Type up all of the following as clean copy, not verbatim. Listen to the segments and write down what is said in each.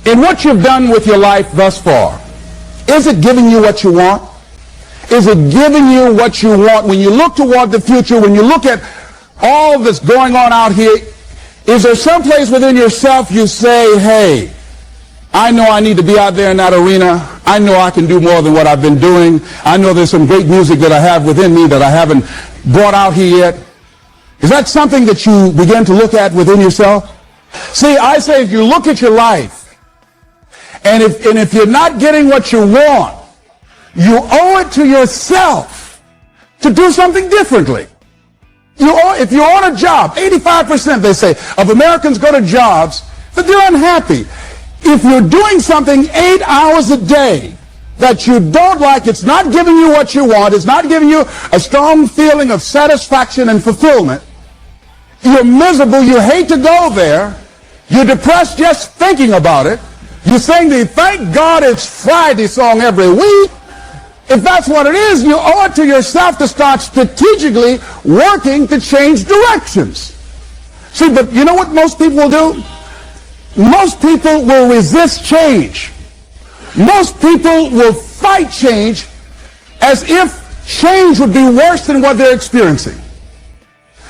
in what you've done with your life thus far, is it giving you what you want? Is it giving you what you want? When you look toward the future, when you look at all that's going on out here, is there some place within yourself you say, hey, I know I need to be out there in that arena. I know I can do more than what I've been doing. I know there's some great music that I have within me that I haven't brought out here yet. Is that something that you begin to look at within yourself? See, I say if you look at your life, and if you're not getting what you want, you owe it to yourself to do something differently. If you're on a job, 85% they say of Americans go to jobs that they're unhappy. If you're doing something 8 hours a day that you don't like, it's not giving you what you want, it's not giving you a strong feeling of satisfaction and fulfillment, you're miserable, you hate to go there, you're depressed just thinking about it, you sing the Thank God It's Friday song every week. If that's what it is, you owe it to yourself to start strategically working to change directions. See, but you know what most people will do? Most people will resist change. Most people will fight change as if change would be worse than what they're experiencing.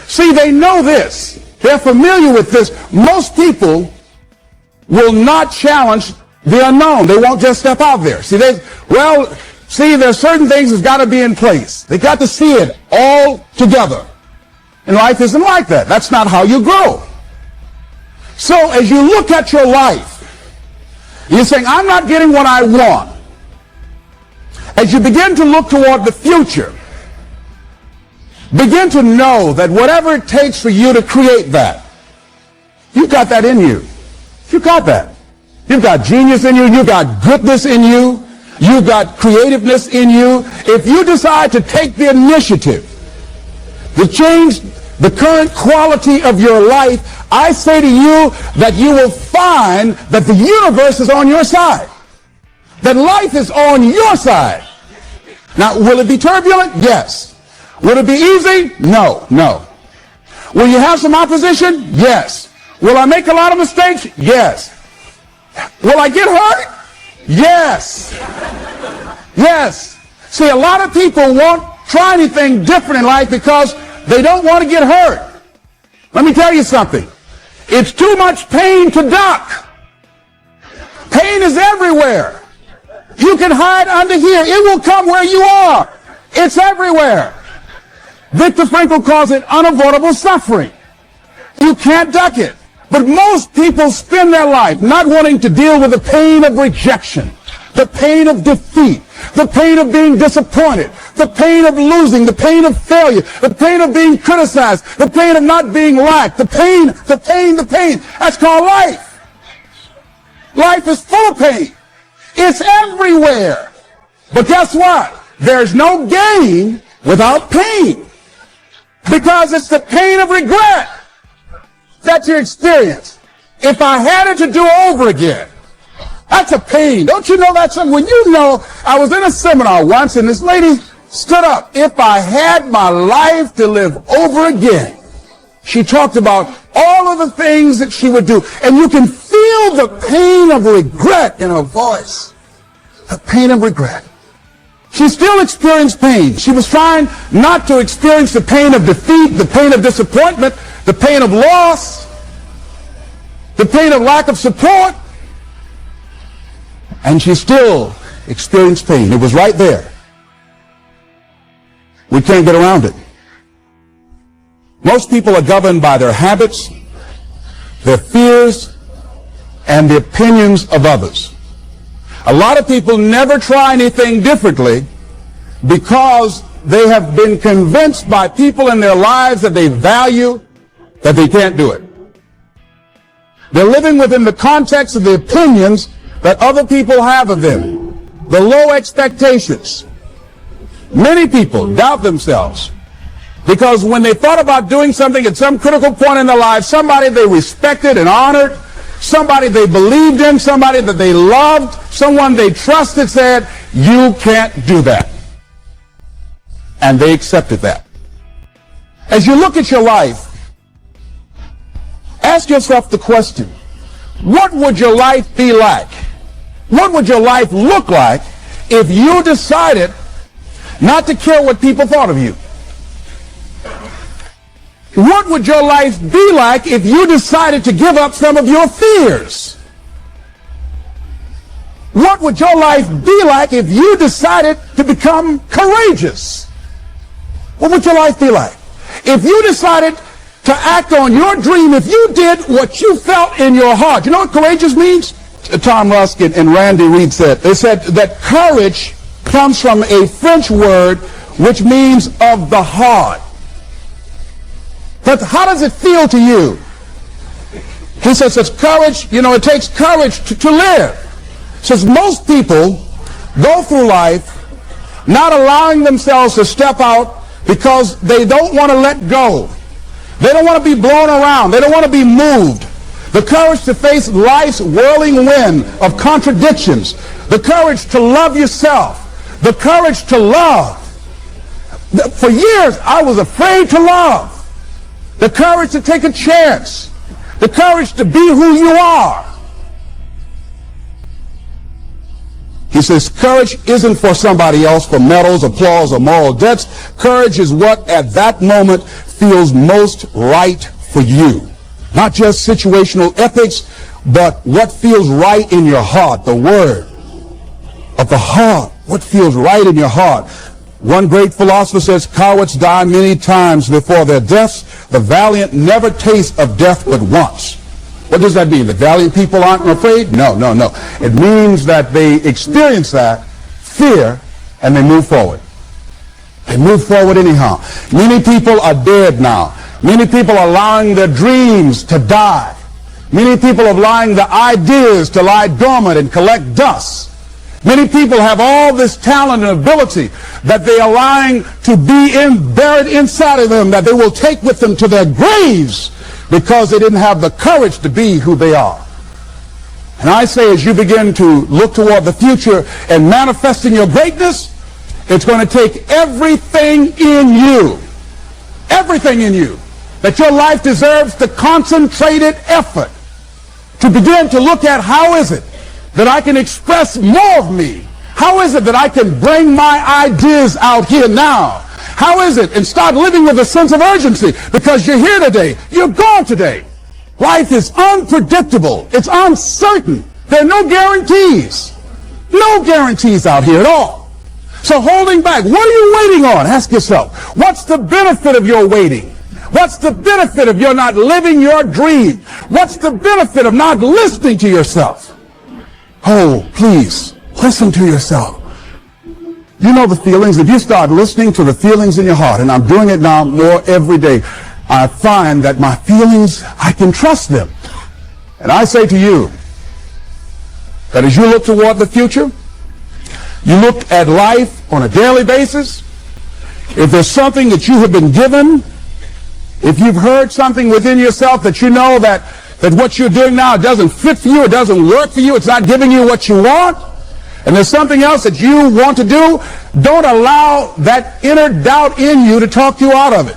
See, they know this. They're familiar with this. Most people will not challenge the unknown. They won't just step out there. See, there's certain things that's got to be in place. They got to see it all together. And life isn't like that. That's not how you grow. So as you look at your life, you're saying, I'm not getting what I want. As you begin to look toward the future, begin to know that whatever it takes for you to create that, you've got that in you. You've got that. You've got genius in you. You've got goodness in you. You've got creativeness in you. If you decide to take the initiative to change the current quality of your life, I say to you that you will find that the universe is on your side. That life is on your side. Now, will it be turbulent? Yes. Will it be easy? No, no. Will you have some opposition? Yes. Will I make a lot of mistakes? Yes. Will I get hurt? Yes. Yes. See, a lot of people won't try anything different in life because they don't want to get hurt. Let me tell you something. It's too much pain to duck. Pain is everywhere. You can hide under here. It will come where you are. It's everywhere. Viktor Frankl calls it unavoidable suffering. You can't duck it. But most people spend their life not wanting to deal with the pain of rejection, the pain of defeat, the pain of being disappointed, the pain of losing, the pain of failure, the pain of being criticized, the pain of not being liked, the pain. That's called life. Life is full of pain. It's everywhere. But guess what? There's no gain without pain. Because it's the pain of regret that you experience. If I had it to do over again, that's a pain. Don't you know that's something? When you know, I was in a seminar once and this lady stood up. If I had my life to live over again, she talked about all of the things that she would do. And you can feel the pain of regret in her voice. The pain of regret. She still experienced pain. She was trying not to experience the pain of defeat, the pain of disappointment, the pain of loss, the pain of lack of support. And she still experienced pain. It was right there. We can't get around it. Most people are governed by their habits, their fears, and the opinions of others. A lot of people never try anything differently because they have been convinced by people in their lives that they value that they can't do it. They're living within the context of the opinions that other people have of them, the low expectations. Many people doubt themselves because when they thought about doing something at some critical point in their life, somebody they respected and honored, somebody they believed in, somebody that they loved, someone they trusted said, you can't do that. And they accepted that. As you look at your life, ask yourself the question, What would your life be like? What would your life look like if you decided not to care what people thought of you? What would your life be like if you decided to give up some of your fears? What would your life be like if you decided to become courageous? What would your life be like? If you decided to act on your dream, if you did what you felt in your heart. You know what courageous means? Tom Ruskin and Randy Reed said. They said that courage comes from a French word which means of the heart. But how does it feel to you? He says it's courage, it takes courage to live. Says most people go through life not allowing themselves to step out because they don't want to let go. They don't want to be blown around. They don't want to be moved. The courage to face life's whirling wind of contradictions. The courage to love yourself. The courage to love. For years, I was afraid to love. The courage to take a chance. The courage to be who you are. He says courage isn't for somebody else, for medals, applause, or moral debts. Courage is what at that moment feels most right for you. Not just situational ethics, but what feels right in your heart. The word of the heart. What feels right in your heart. One great philosopher says, cowards die many times before their deaths. The valiant never taste of death but once. What does that mean? The valiant people aren't afraid? No. It means that they experience that fear and they move forward. They move forward anyhow. Many people are dead now. Many people are allowing their dreams to die. Many people are allowing the ideas to lie dormant and collect dust. Many people have all this talent and ability that they are allowing to be buried inside of them, that they will take with them to their graves because they didn't have the courage to be who they are. And I say, as you begin to look toward the future and manifesting your greatness, it's going to take everything in you, that your life deserves the concentrated effort to begin to look at how is it that I can express more of me? How is it that I can bring my ideas out here now? How is it? And start living with a sense of urgency, because you're here today, you're gone today. Life is unpredictable. It's uncertain. There are no guarantees. No guarantees out here at all. So holding back, what are you waiting on? Ask yourself, what's the benefit of your waiting? What's the benefit of your not living your dream? What's the benefit of not listening to yourself? Oh, please, listen to yourself. You know the feelings. If you start listening to the feelings in your heart, and I'm doing it now more every day, I find that my feelings, I can trust them. And I say to you that as you look toward the future, you look at life on a daily basis, if there's something that you have been given, if you've heard something within yourself that you know that what you're doing now doesn't fit for you, it doesn't work for you, it's not giving you what you want, and there's something else that you want to do, don't allow that inner doubt in you to talk you out of it,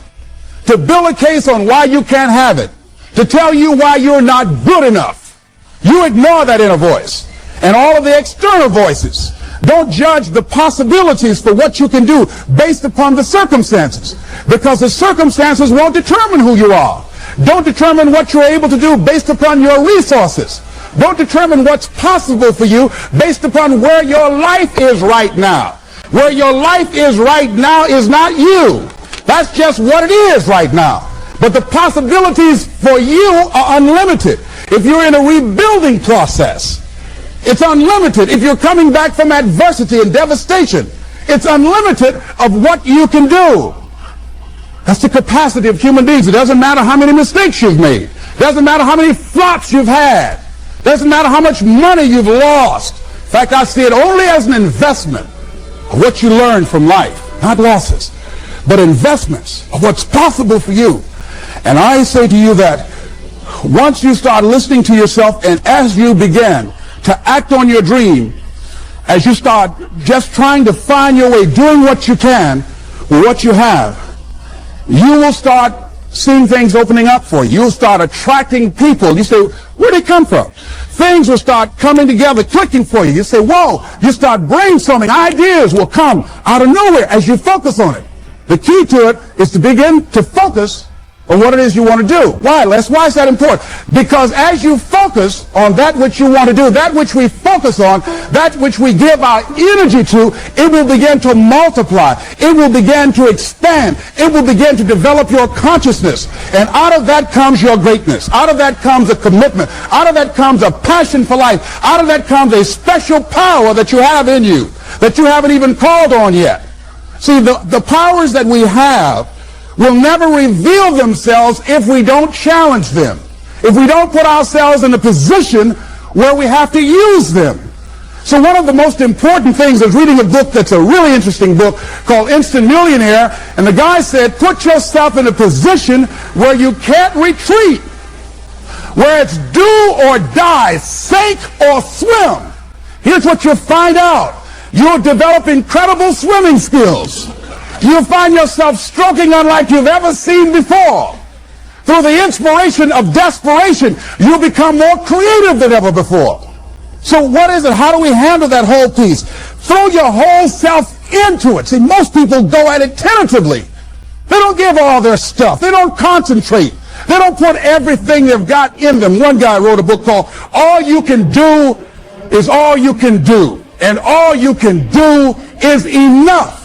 to build a case on why you can't have it, to tell you why you're not good enough. You ignore that inner voice and all of the external voices. Don't judge the possibilities for what you can do based upon the circumstances, because the circumstances won't determine who you are. Don't determine what you're able to do based upon your resources. Don't determine what's possible for you based upon where your life is right now. Where your life is right now is not you. That's just what it is right now. But the possibilities for you are unlimited. If you're in a rebuilding process, it's unlimited. If you're coming back from adversity and devastation, it's unlimited of what you can do. That's the capacity of human beings. It doesn't matter how many mistakes you've made. It doesn't matter how many flops you've had. It doesn't matter how much money you've lost. In fact, I see it only as an investment of what you learn from life. Not losses, but investments of what's possible for you. And I say to you that once you start listening to yourself, and as you begin to act on your dream, as you start just trying to find your way, doing what you can with what you have, you will start seeing things opening up for you. You'll start attracting people. You say, where'd they come from? Things will start coming together, clicking for you. You say, whoa. You start brainstorming. Ideas will come out of nowhere as you focus on it. The key to it is to begin to focus on what it is you want to do. Why, Les? Why is that important? Because as you focus on that which you want to do, that which we focus on, that which we give our energy to, it will begin to multiply. It will begin to expand. It will begin to develop your consciousness. And out of that comes your greatness. Out of that comes a commitment. Out of that comes a passion for life. Out of that comes a special power that you have in you that you haven't even called on yet. See, the powers that we have will never reveal themselves if we don't challenge them, if we don't put ourselves in a position where we have to use them. So one of the most important things is reading a book that's a really interesting book called Instant Millionaire, and the guy said, put yourself in a position where you can't retreat, where it's do or die, sink or swim. Here's what you'll find out. You'll develop incredible swimming skills. You'll find yourself stroking unlike you've ever seen before. Through the inspiration of desperation, you'll become more creative than ever before. So what is it? How do we handle that whole piece? Throw your whole self into it. See, most people go at it tentatively. They don't give all their stuff. They don't concentrate. They don't put everything they've got in them. One guy wrote a book called All You Can Do Is All You Can Do. And all you can do is enough.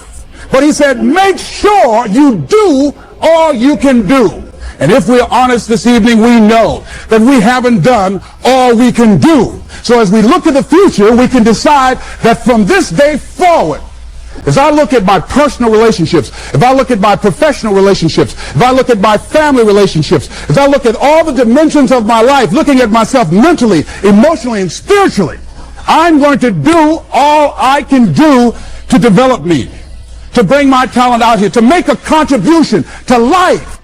But he said, make sure you do all you can do. And if we're honest this evening, we know that we haven't done all we can do. So as we look at the future, we can decide that from this day forward, as I look at my personal relationships, if I look at my professional relationships, if I look at my family relationships, if I look at all the dimensions of my life, looking at myself mentally, emotionally, and spiritually, I'm going to do all I can do to develop me, to bring my talent out here, to make a contribution to life,